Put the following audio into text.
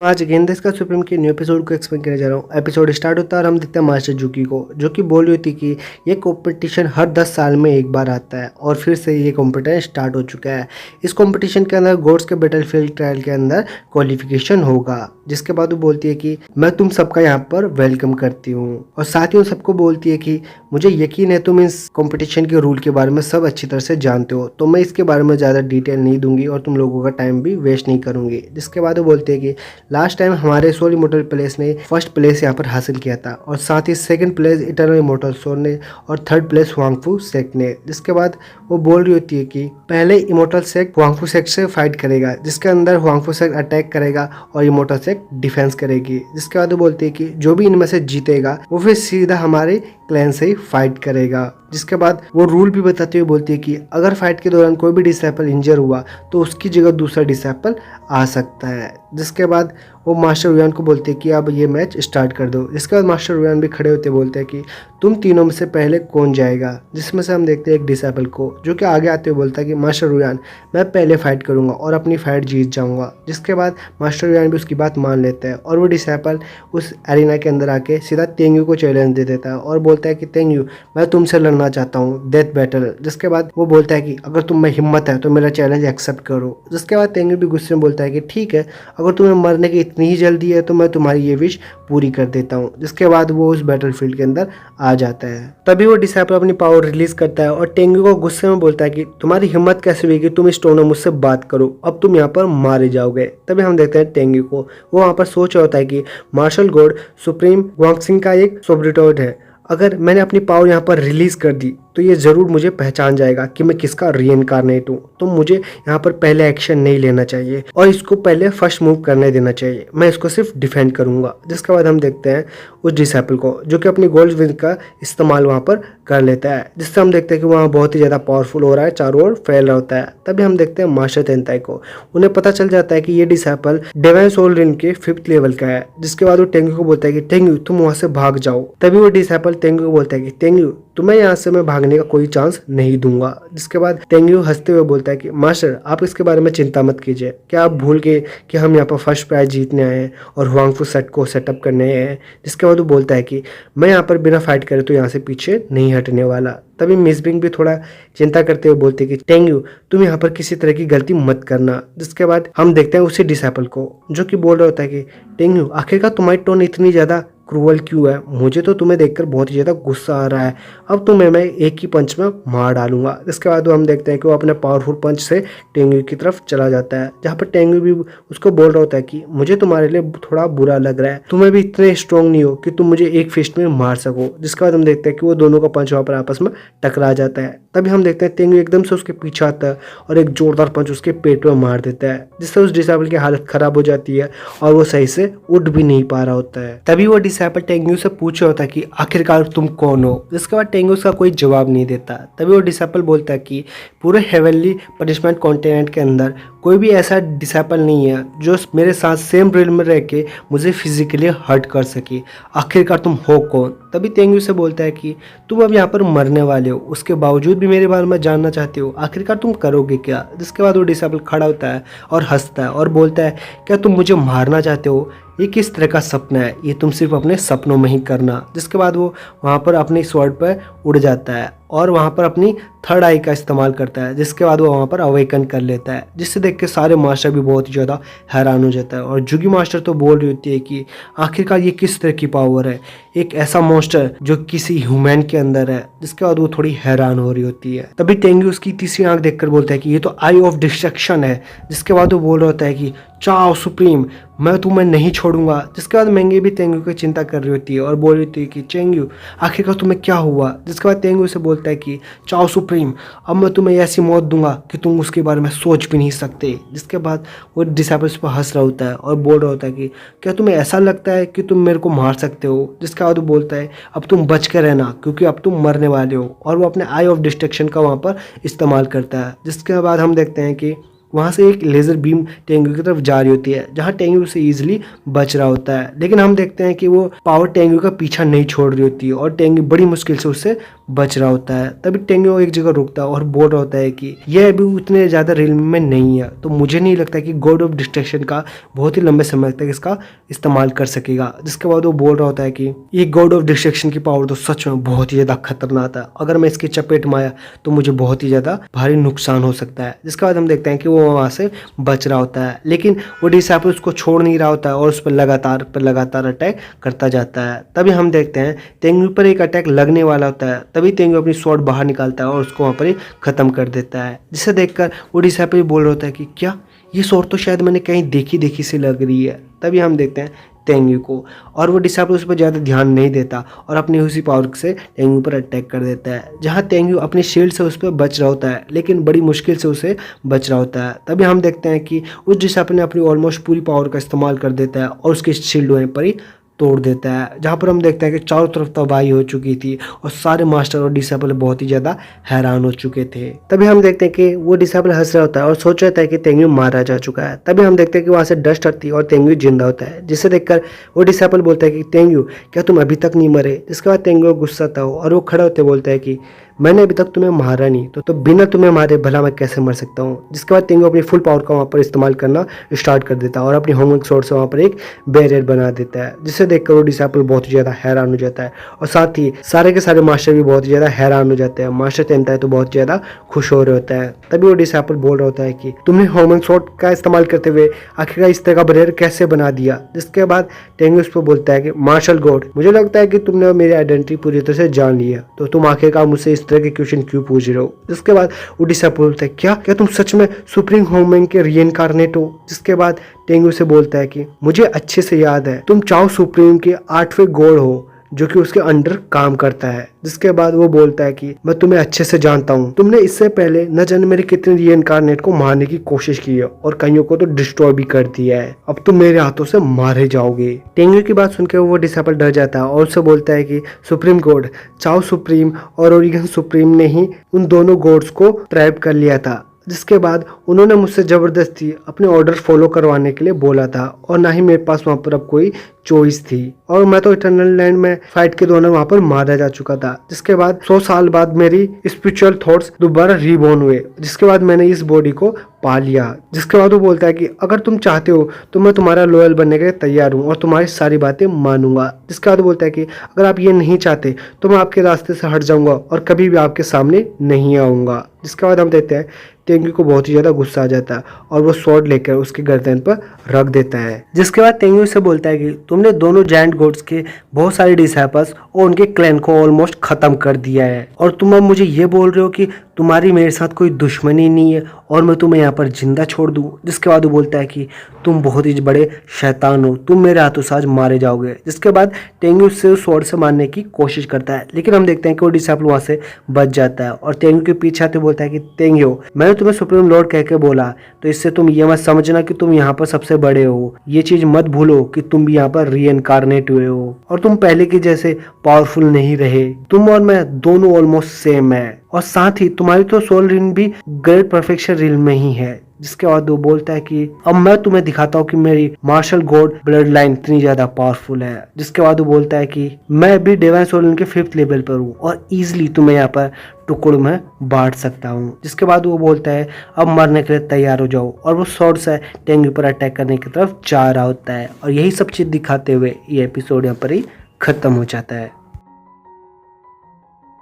आज गेंदेस का सुप्रीम के न्यू एपिसोड को एक्सप्लेन करने जा रहा हूँ। एपिसोड स्टार्ट होता है और हम देखते हैं मास्टर जुकी को, जो कि बोल रही थी कि ये कंपटीशन हर 10 साल में एक बार आता है और फिर से ये कंपटीशन स्टार्ट हो चुका है। इस कंपटीशन के अंदर गोड्स के बैटलफील्ड ट्रायल के अंदर क्वालिफिकेशन होगा, जिसके बाद वो बोलती है कि मैं तुम सबका यहाँ पर वेलकम करती हूँ और साथ ही उन सबको बोलती है कि मुझे यकीन है तुम इस कंपटीशन के रूल के बारे में सब अच्छी तरह से जानते हो, तो मैं इसके बारे में ज़्यादा डिटेल नहीं दूंगी और तुम लोगों का टाइम भी वेस्ट नहीं करूंगी। जिसके बाद वो बोलती है कि लास्ट टाइम हमारे सोल इमोर्टल प्लेस ने फर्स्ट प्लेस यहाँ पर हासिल किया था और साथ ही second place eternal immortal soul ने और थर्ड प्लेस हुआंगफू सेक ने। जिसके बाद वो बोल रही होती है कि पहले इमोर्टल सेक हुआंगफू सेक से फाइट करेगा, जिसके अंदर हुआंगफू सेक अटैक करेगा और इमोर्टल सेक डिफेंस करेगी। जिसके बाद वो बोलती है कि जो भी इनमें से जीतेगा वो फिर सीधा हमारे क्लैन से ही फाइट करेगा। जिसके बाद वो रूल भी बताते हुए बोलती है कि अगर फाइट के दौरान कोई भी डिसाइपल इंजर हुआ तो उसकी जगह दूसरा डिसाइपल आ सकता है। जिसके बाद वो मास्टर रुयान को बोलते हैं कि अब ये मैच स्टार्ट कर दो। जिसके बाद मास्टर रुयान भी खड़े होते बोलते हैं कि तुम तीनों में से पहले कौन जाएगा, जिसमें से हम देखते हैं एक डिसाइपल को, जो कि आगे आते हुए बोलता है कि मास्टर रुयान मैं पहले फाइट करूंगा और अपनी फाइट जीत जाऊंगा। जिसके बाद मास्टर रुयान भी उसकी बात मान लेता है और वो डिसाइपल उस एरिना के अंदर आके सीधा तेंगू को चैलेंज दे देता है और बोलता है कि तेंगू मैं तुमसे लड़ना चाहता हूँ डेथ बैटल। जिसके बाद वो बोलता है कि अगर तुम में हिम्मत है तो मेरा चैलेंज एक्सेप्ट करो। जिसके बाद तेंगू भी गुस्से में बोलता है कि ठीक है, अगर तुम्हें मरने की इतनी ही जल्दी है तो मैं तुम्हारी ये विश पूरी कर देता हूँ। जिसके बाद वो उस बैटलफील्ड के अंदर आ जाता है। तभी वो डिसाइपल अपनी पावर रिलीज करता है और तेंगू को गुस्से में बोलता है कि तुम्हारी हिम्मत कैसे हुई कि तुम इस टोनो मुझसे बात करो, अब तुम यहाँ पर मारे जाओगे। तभी हम देखते हैं तेंगू को, वो वहाँ पर सोच रहा होता है कि मार्शल गॉड सुप्रीम गुआंगसिंग का एक सोब्रिटोड है, अगर मैंने अपनी पावर यहाँ पर रिलीज कर दी तो ये ज़रूर मुझे पहचान जाएगा कि मैं किसका रीइंकारनेट हूँ, तो मुझे यहाँ पर पहले एक्शन नहीं लेना चाहिए और इसको पहले फर्स्ट मूव करने देना चाहिए, मैं इसको सिर्फ डिफेंड करूँगा। जिसके बाद हम देखते हैं उस डिसाइपल को, जो कि अपनी गोल्ड विंग का इस्तेमाल वहाँ पर कर लेता है, जिससे हम देखते हैं कि वहाँ बहुत ही ज़्यादा पावरफुल हो रहा है, चारों ओर फैल रहा होता है। तभी हम देखते हैं मास्टर तेंताई को, उन्हें पता चल जाता है कि ये डिसाइपल डिवाइन सोल रिंग के 5th लेवल का है। जिसके बाद वो तेंगू को बोलता है कि तेंगू तुम वहाँ से भाग जाओ। तभी वो डिसाइपल तेंगू को बोलता है कि तेंगू तुम्हें यहाँ से मैं भागने का कोई चांस नहीं दूंगा। जिसके बाद तेंगू हंसते हुए बोलता है कि मास्टर आप इसके बारे में चिंता मत कीजिए, क्या आप भूल गए कि हम यहाँ पर फर्स्ट प्राइज जीतने आए हैं और हुआंगफू सेट को सेटअप करने आए हैं। जिसके बाद वो बोलता है कि मैं यहाँ पर बिना फाइट करे तो यहाँ से पीछे नहीं हटने वाला। तभी मिस बिंग भी थोड़ा चिंता करते हुए बोलते कि तेंगू तुम यहाँ पर किसी तरह की गलती मत करना। जिसके बाद हम देखते हैं उसी डिसाइपल को, जो कि बोल रहा होता है कि तेंगू आखिरकार तुम्हारी टोन इतनी ज़्यादा क्रूअल क्यों है, मुझे तो तुम्हें देखकर बहुत ही ज़्यादा गुस्सा आ रहा है, अब तुम्हें मैं एक ही पंच में मार डालूंगा। इसके बाद हम देखते हैं कि वो अपने पावरफुल पंच से तेंगू की तरफ चला जाता है, जहाँ पर तेंगू भी उसको बोल रहा होता है कि मुझे तुम्हारे लिए थोड़ा बुरा लग रहा है, तुम्हें भी इतने स्ट्रॉन्ग नहीं हो कि तुम मुझे एक फिस्ट में मार सको। जिसके बाद हम देखते हैं कि वो दोनों का पंच वहाँ पर आपस में टकरा जाता है। तभी हम देखते हैं तेंगू एकदम से उसके पीछे आता है और एक जोरदार पंच उसके पेट में मार देता है, जिससे उस डिसाइपल की हालत खराब हो जाती है और वो सही से उठ भी नहीं पा रहा होता है। तभी वो डिसाइपल तेंगू से पूछ रहा होता है कि आखिरकार तुम कौन हो। जिसके बाद तेंगू उसका कोई जवाब नहीं देता। तभी वो डिसाइपल बोलता है कि पूरे हेवनली पनिशमेंट कॉन्टिनेंट के अंदर कोई भी ऐसा डिसाइपल नहीं है जो मेरे साथ सेम रिल्म में रह के मुझे फिजिकली हर्ट कर सके, आखिरकार तुम हो कौन। तभी तेंगू से बोलता है कि तुम अब यहाँ पर मरने वाले हो, उसके बावजूद भी मेरे बारे में जानना चाहते हो, आखिरकार तुम करोगे क्या। जिसके बाद वो डिसाइपल खड़ा होता है और हंसता है और बोलता है क्या तुम मुझे मारना चाहते हो, ये किस तरह का सपना है, ये तुम सिर्फ अपने सपनों में ही करना। जिसके बाद वो वहाँ पर अपनी स्वॉर्ड पर उड़ जाता है और वहाँ पर अपनी थर्ड आई का इस्तेमाल करता है। जिसके बाद वो वहाँ पर अवेकन कर लेता है, जिससे देख के सारे मास्टर भी बहुत ही ज़्यादा हैरान हो जाता है और जुगी मास्टर तो बोल रही होती है कि आखिरकार ये किस तरह की पावर है, एक ऐसा मॉन्स्टर जो किसी ह्यूमन के अंदर है। जिसके बाद वो थोड़ी हैरान हो रही होती है। तभी तेंगू उसकी तीसरी आंख देखकर बोलता है कि ये तो आई ऑफ डिस्ट्रक्शन है। जिसके बाद वो बोल रहा होता है कि चाओ सुप्रीम मैं तुम्हें नहीं छोड़ूंगा। जिसके बाद मेंगे भी तेंगू की चिंता कर रही होती है और बोल रही होती है कि तेंगू आखिरकार तुम्हें क्या हुआ। जिसके बाद तेंगू से बोलता है कि चाओ सुप्रीम अब मैं तुम्हें ऐसी मौत दूंगा कि तुम उसके बारे में सोच भी नहीं सकते। जिसके बाद वो डिसाइपल्स पर हंस रहा होता है और बोल रहा होता है कि क्या तुम्हें ऐसा लगता है कि तुम मेरे को मार सकते हो। जिसके बाद वो बोलता है अब तुम बच कर रहना क्योंकि अब तुम मरने वाले हो, और वो अपने आई ऑफ डिस्ट्रक्शन का वहाँ पर इस्तेमाल करता है। जिसके बाद हम देखते हैं कि वहाँ से एक लेज़र बीम टेंगू की तरफ जा रही होती है, जहाँ टेंगू उसे ईजिली बच रहा होता है। लेकिन हम देखते हैं कि वो पावर टेंगू का पीछा नहीं छोड़ रही होती है और टेंगू बड़ी मुश्किल से उससे बच रहा होता है। तभी टेंग्यो एक जगह रुकता है और बोल रहा होता है कि यह अभी उतने ज़्यादा रियल में नहीं है, तो मुझे नहीं लगता कि गॉड ऑफ डिस्ट्रैक्शन का बहुत ही लंबे समय तक इसका इस्तेमाल कर सकेगा। जिसके बाद वो बोल रहा होता है कि ये गॉड ऑफ डिस्ट्रैक्शन की पावर तो सच में बहुत ही ज़्यादा खतरनाक है, अगर मैं इसकी चपेट में आया तो मुझे बहुत ही ज़्यादा भारी नुकसान हो सकता है। जिसके बाद हम देखते हैं कि वो वहाँ से बच रहा होता है, लेकिन वो डिसाइपल उसको छोड़ नहीं रहा होता है और उस पर लगातार अटैक करता जाता है। तभी हम देखते हैं तेंगू पर एक अटैक लगने वाला होता है, तभी तेंगू अपनी स्वॉर्ड बाहर निकालता है और उसको वहाँ पर ही खत्म कर देता है। जिसे देखकर वो डिसाइपल बोल रहा होता है कि क्या ये स्वॉर्ड तो शायद मैंने कहीं देखी सी लग रही है। तभी हम देखते हैं तेंगू को, और वो डिसाइपल उस पर ज़्यादा ध्यान नहीं देता और अपनी उसी पावर से तेंगू पर अटैक कर देता है, जहाँ तेंगू अपनी शील्ड से उस पर बच रहा होता है, लेकिन बड़ी मुश्किल से उसे बच रहा होता है। तभी हम देखते हैं कि उस डिसाइपल ने अपनी ऑलमोस्ट पूरी पावर का इस्तेमाल कर देता है और उसकी शील्ड वहीं पर ही तोड़ देता है, जहाँ पर हम देखते हैं कि चारों तरफ तबाही हो चुकी थी और सारे मास्टर और डिसाइपल बहुत ही ज़्यादा हैरान हो चुके थे। तभी हम देखते हैं कि वो डिसाइपल हंस रहा होता है और सोच रहा है कि तेंगू मारा जा चुका है। तभी हम देखते हैं कि वहाँ से डस्ट हटती है और तेंगू जिंदा होता है, जिसे देखकर वो डिसाइपल बोलता है कि तेंगू क्या तुम अभी तक नहीं मरे। जिसके बाद तेंगू गुस्सा था और वो खड़ा होते बोलता है कि मैंने अभी तक तुम्हें मारा नहीं, तो बिना तुम्हें मारे भला मैं कैसे मर सकता हूँ। जिसके बाद तेंगू अपनी फुल पावर का वहाँ पर इस्तेमाल करना स्टार्ट कर देता है और अपनी होमवर्क स्वॉर्ड से वहाँ पर एक बैरियर बना देता है, जिसे देखकर वो डिसाइपल बहुत ही ज़्यादा हैरान हो जाता है और साथ ही सारे के सारे मास्टर भी बहुत ही ज़्यादा हैरान हो जाते हैं। मास्टर तेंता है तो बहुत ज़्यादा खुश हो रहे होता है। तभी वो डिसाइपल बोल रहा होता है कि तुमने होमवर्क स्वॉर्ड का इस्तेमाल करते हुए आखिरकार इस तरह का बैरियर कैसे बना दिया। जिसके बाद तेंगू उस पर बोलता है कि मार्शल गॉड, मुझे लगता है कि तुमने मेरी आइडेंटिटी पूरी तरह से जान लिया, तो तुम आखिरकार मुझसे इस तरह के क्वेश्चन क्यों पूछ रहे हो। जिसके बाद वो डिसाइपल बोलता है क्या तुम सच में सुप्रीम होममैन के रीइंकार्नेट हो। जिसके बाद टेंगू से बोलता है कि मुझे अच्छे से याद है तुम चाओ सुप्रीम के 8वें गॉड हो जो कि उसके अंडर काम करता है। जिसके बाद वो बोलता है कि मैं तुम्हें अच्छे से जानता हूँ, तुमने इससे पहले न जाने मेरे कितने रीइंकार्नेट को मारने की कोशिश की है और कईयों को तो डिस्ट्रॉय भी कर दिया है, अब तुम मेरे हाथों से मारे जाओगे। टेंगू की बात सुनकर वो डिसाइपल डर जाता है और उससे बोलता है कि सुप्रीम गॉड, चाओ सुप्रीम और ओरिगन सुप्रीम ने ही उन दोनों गॉड्स को ट्रैप कर लिया था। जिसके बाद उन्होंने मुझसे ज़बरदस्ती अपने ऑर्डर फॉलो करवाने के लिए बोला था और ना ही मेरे पास वहाँ पर अब कोई चॉइस थी, और मैं तो इटर्नल लैंड में फाइट के दौरान वहाँ पर मारा जा चुका था। जिसके बाद 100 साल बाद मेरी स्पिरिचुअल थॉट्स दोबारा रीबॉर्न हुए, जिसके बाद मैंने इस बॉडी को पा लिया। जिसके बाद वो बोलता है कि अगर तुम चाहते हो तो मैं तुम्हारा लॉयल बनने के लिए तैयार हूँ और तुम्हारी सारी बातें मानूंगा। जिसके बाद बोलता है कि अगर आप ये नहीं चाहते तो मैं आपके रास्ते से हट जाऊंगा और कभी भी आपके सामने नहीं आऊंगा। जिसके बाद हम देखते हैं तेंगू को बहुत ही ज़्यादा गुस्सा आ जाता है और वो स्वॉर्ड लेकर उसके गर्दन पर रख देता है। जिसके बाद तेंगू से बोलता है कि तुमने दोनों जायंट गॉड्स के बहुत सारे डिसाइपल्स और उनके क्लैन को ऑलमोस्ट खत्म कर दिया है और तुम अब मुझे ये बोल रहे हो कि तुम्हारी मेरे साथ कोई दुश्मनी नहीं है और मैं तुम्हें यहाँ पर जिंदा छोड़ दूँ। जिसके बाद वो बोलता है कि तुम बहुत ही बड़े शैतान हो, तुम मेरे हाथों से आज मारे जाओगे। जिसके बाद तेंगू उससे उस स्वॉर्ड से मारने की कोशिश करता है, लेकिन हम देखते हैं कि वो डिसाइपल वहाँ से बच जाता है और तेंगू के पीछे आते बोलता है कि तेंगू, मैंने तुम्हें सुप्रीम लॉर्ड कह के बोला, तो इससे तुम ये मत समझना कि तुम यहाँ पर सबसे बड़े हो। ये चीज मत भूलो कि तुम भी यहाँ पर रीइंकार्नेट हुए हो और तुम पहले की जैसे पावरफुल नहीं रहे। तुम और मैं दोनों ऑलमोस्ट सेम है और साथ ही तुम्हारी तो सोल रिंग भी ग्रेट परफेक्शन रिल में ही है। जिसके बाद वो बोलता है कि अब मैं तुम्हें दिखाता हूँ कि मेरी मार्शल गॉड ब्लड लाइन इतनी ज्यादा पावरफुल है। जिसके बाद वो बोलता है कि मैं भी डिवाइन सोल रिंग के 5th लेवल पर हूँ और इजिली तुम्हें यहाँ पर टुकड़ों में बांट सकता हूँ। जिसके बाद वो बोलता है अब मरने के लिए तैयार हो जाओ और वो स्वॉर्ड से टेंगू पर अटैक करने की तरफ जा रहा होता है और यही सब चीज दिखाते हुए ये एपिसोड यहाँ पर ही खत्म हो जाता है।